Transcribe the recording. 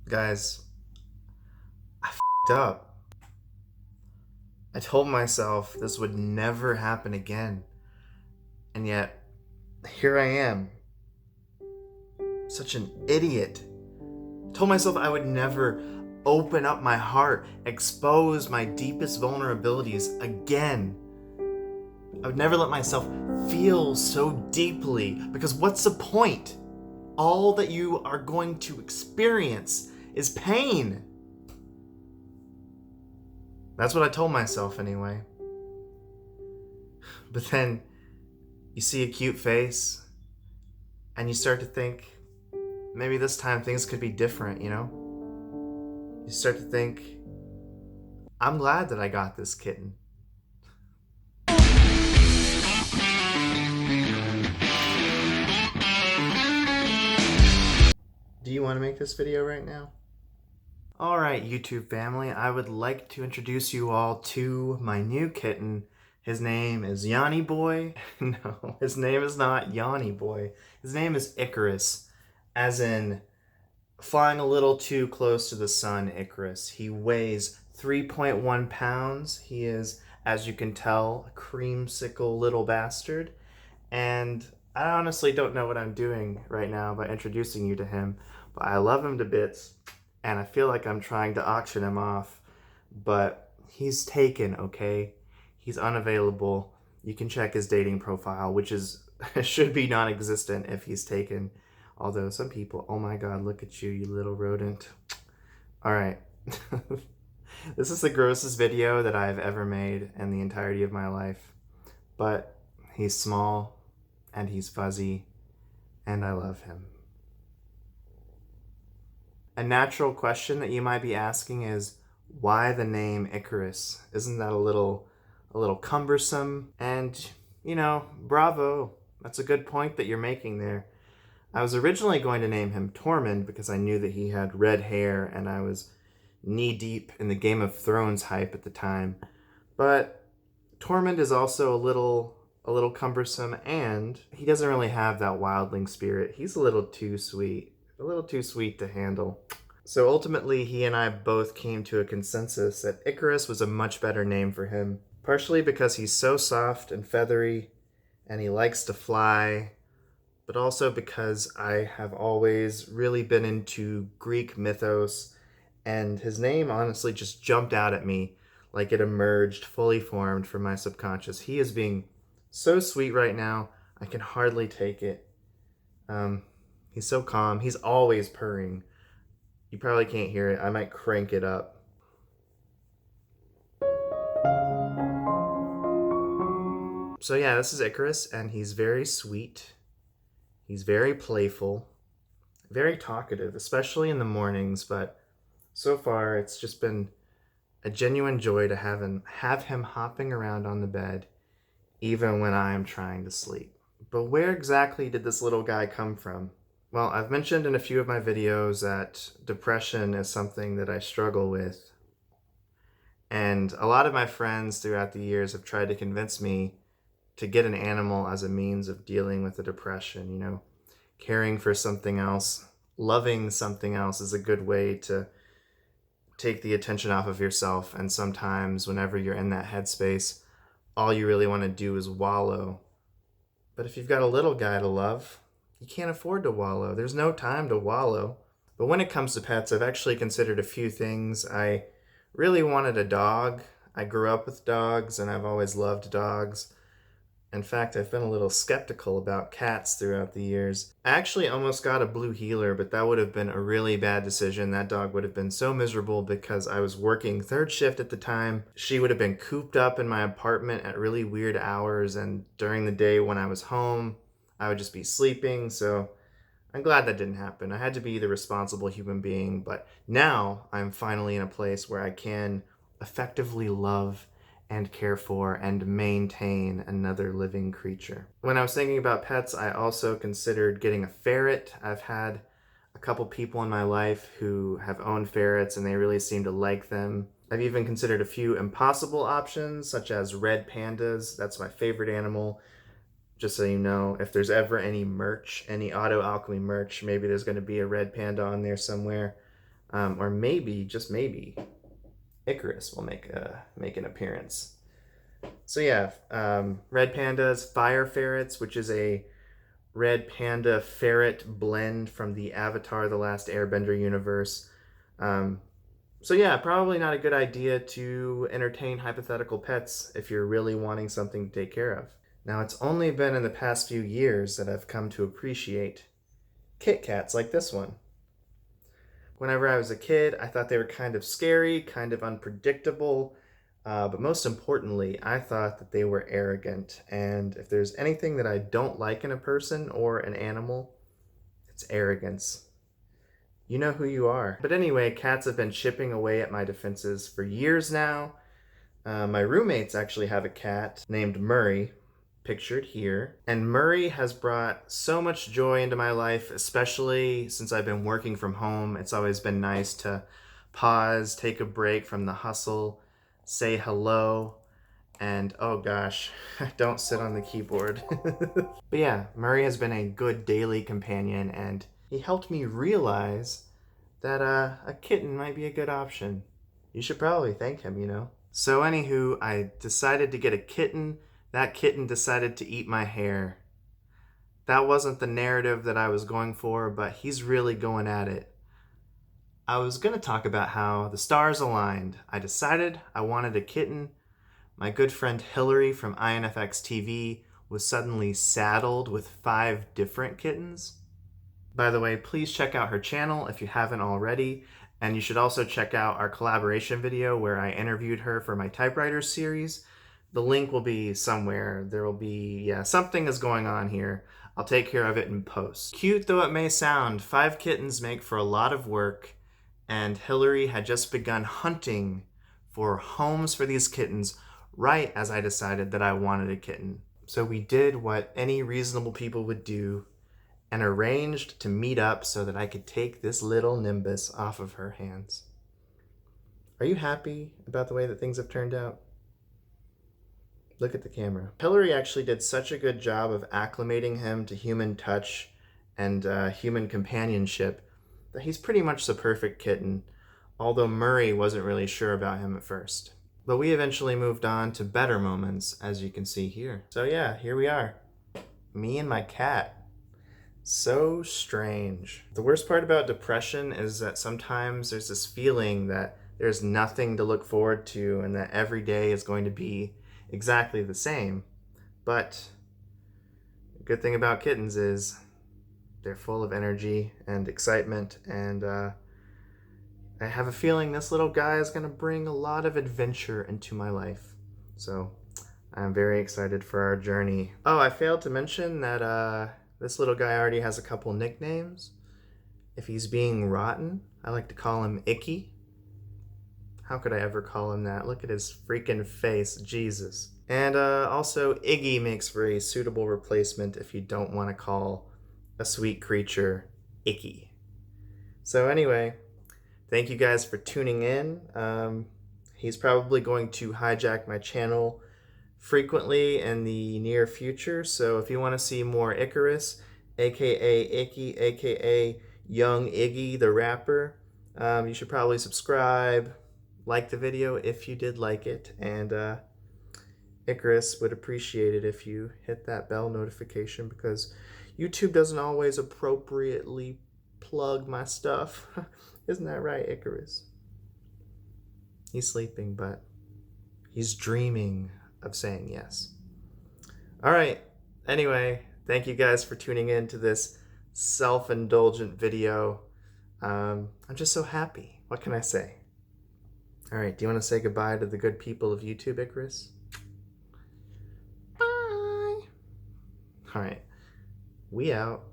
Guys, I f***ed up. I told myself this would never happen again. And yet, here I am. Such an idiot. I told myself I would never open up my heart, expose my deepest vulnerabilities again. I would never let myself feel so deeply, because what's the point? All that you are going to experience is pain. That's what I told myself anyway. But then you see a cute face and you start to think maybe this time things could be different, you know? You start to think, I'm glad that I got this kitten. Do you want to make this video right now? Alright, YouTube family, I would like to introduce you all to my new kitten. His name is Yanni Boy. No, his name is not Yanni Boy. His name is Icarus, as in flying a little too close to the sun, Icarus. He weighs 3.1 pounds. He is, as you can tell, a creamsicle little bastard. And I honestly don't know what I'm doing right now by introducing you to him, but I love him to bits. And I feel like I'm trying to auction him off, but he's taken, okay? He's unavailable. You can check his dating profile, which is should be non-existent if he's taken. Although some people, oh my god, look at you, you little rodent. All right. This is the grossest video that I've ever made in the entirety of my life. But he's small, and he's fuzzy, and I love him. A natural question that you might be asking is, why the name Icarus? Isn't that a little cumbersome? And, you know, bravo. That's a good point that you're making there. I was originally going to name him Tormund because I knew that he had red hair and I was knee-deep in the Game of Thrones hype at the time. But Tormund is also a little cumbersome, and he doesn't really have that wildling spirit. He's a little too sweet to handle. So ultimately, he and I both came to a consensus that Icarus was a much better name for him, partially because he's so soft and feathery, and he likes to fly, but also because I have always really been into Greek mythos, and his name honestly just jumped out at me like it emerged fully formed from my subconscious. He is being so sweet right now, I can hardly take it. He's so calm. He's always purring. You probably can't hear it. I might crank it up. So yeah, this is Icarus, and he's very sweet. He's very playful, very talkative, especially in the mornings, but so far it's just been a genuine joy to have him hopping around on the bed, even when I am trying to sleep. But where exactly did this little guy come from? Well, I've mentioned in a few of my videos that depression is something that I struggle with. And a lot of my friends throughout the years have tried to convince me to get an animal as a means of dealing with the depression. You know, caring for something else, loving something else is a good way to take the attention off of yourself. And sometimes whenever you're in that headspace, all you really want to do is wallow. But if you've got a little guy to love, you can't afford to wallow. There's no time to wallow. But when it comes to pets, I've actually considered a few things. I really wanted a dog. I grew up with dogs, and I've always loved dogs. In fact, I've been a little skeptical about cats throughout the years. I actually almost got a blue heeler, but that would have been a really bad decision. That dog would have been so miserable because I was working third shift at the time. She would have been cooped up in my apartment at really weird hours, and during the day when I was home, I would just be sleeping. So I'm glad that didn't happen. I had to be the responsible human being, but now I'm finally in a place where I can effectively love and care for and maintain another living creature. When I was thinking about pets, I also considered getting a ferret. I've had a couple people in my life who have owned ferrets and they really seem to like them. I've even considered a few impossible options, such as red pandas. That's my favorite animal. Just so you know, if there's ever any merch, any AutoAlchemy merch, maybe there's going to be a red panda on there somewhere. Or maybe, just maybe, Icarus will make an appearance. So yeah, red pandas, fire ferrets, which is a red panda ferret blend from the Avatar: The Last Airbender universe. Um, so yeah, probably not a good idea to entertain hypothetical pets if you're really wanting something to take care of. Now, it's only been in the past few years that I've come to appreciate Kit Kats like this one. Whenever I was a kid, I thought they were kind of scary, kind of unpredictable, but most importantly, I thought that they were arrogant. And if there's anything that I don't like in a person or an animal, it's arrogance. You know who you are. But anyway, cats have been chipping away at my defenses for years now. My roommates actually have a cat named Murray, pictured here. And Murray has brought so much joy into my life, especially since I've been working from home. It's always been nice to pause, take a break from the hustle, say hello, and oh gosh, don't sit on the keyboard. But yeah, Murray has been a good daily companion, and he helped me realize that a kitten might be a good option. You should probably thank him, you know? So anywho, I decided to get a kitten. That kitten decided to eat my hair. That wasn't the narrative that I was going for, but he's really going at it. I was going to talk about how the stars aligned. I decided I wanted a kitten. My good friend Hillary from INFX TV was suddenly saddled with 5 different kittens. By the way, please check out her channel if you haven't already. And you should also check out our collaboration video where I interviewed her for my typewriter series. The link will be somewhere. There will be, something is going on here. I'll take care of it in post. Cute though it may sound, 5 kittens make for a lot of work, and Hillary had just begun hunting for homes for these kittens right as I decided that I wanted a kitten. So we did what any reasonable people would do and arranged to meet up so that I could take this little Nimbus off of her hands. Are you happy about the way that things have turned out? Look at the camera. Hillary actually did such a good job of acclimating him to human touch and human companionship that he's pretty much the perfect kitten, although Murray wasn't really sure about him at first. But we eventually moved on to better moments, as you can see here. So yeah, here we are. Me and my cat. So strange. The worst part about depression is that sometimes there's this feeling that there's nothing to look forward to and that every day is going to be exactly the same. But the good thing about kittens is they're full of energy and excitement, and I have a feeling this little guy is going to bring a lot of adventure into my life. So I'm very excited for our journey. Oh, I failed to mention that this little guy already has a couple nicknames. If he's being rotten, I like to call him Icky. How could I ever call him that? Look at his freaking face, Jesus. And also, Iggy makes for a suitable replacement if you don't want to call a sweet creature Icky. So anyway, thank you guys for tuning in. He's probably going to hijack my channel frequently in the near future, so if you want to see more Icarus, aka Icky, aka Young Iggy the rapper, you should probably subscribe, like the video if you did like it, and Icarus would appreciate it if you hit that bell notification, because YouTube doesn't always appropriately plug my stuff. Isn't that right, Icarus? He's sleeping, but he's dreaming of saying yes. All right. Anyway, thank you guys for tuning in to this self-indulgent video. I'm just so happy. What can I say? All right. Do you want to say goodbye to the good people of YouTube, Icarus? Bye. All right. We out.